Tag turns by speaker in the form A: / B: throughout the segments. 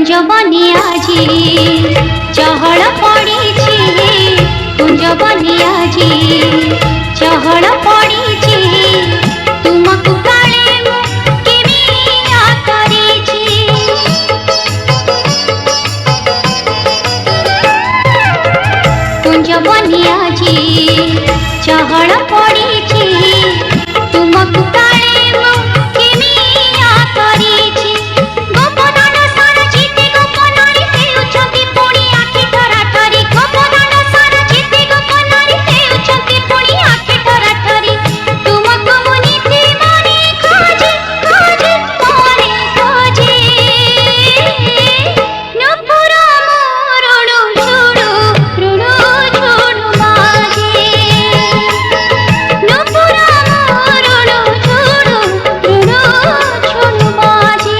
A: कुंज बनियाजी चहल पड़ी कुंज बनियाजी चहल पड़ी तुमको काले केमिया करिछि कुंज बनियाजी चहल पड़ी तुमको काले केमिया करिछि गोपदान सार जीते गोपनारी हेउछंती पुणी आखि ठराठरी गोपदान सार जीते गोपनारी हेउछंती पुणी आखि ठराठरी तुमको मुनीति मने खोजे खोजे मने खोजे नुपुर मोरुणु छुडु रुडु छुडु माजे नुपुर मोरुणु छुडु रुडु छुडु माजे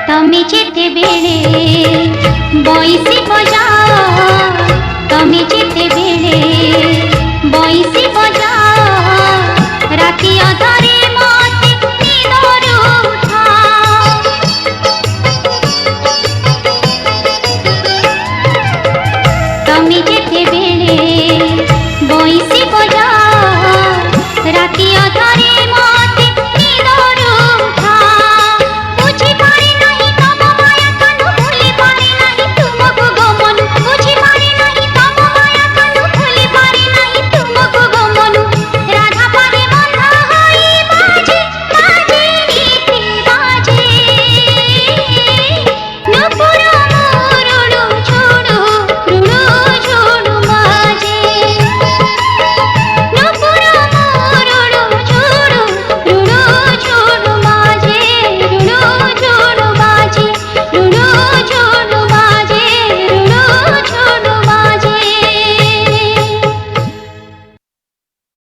A: तमे जेते बेले बइसी बजाओ तमे जेते बेले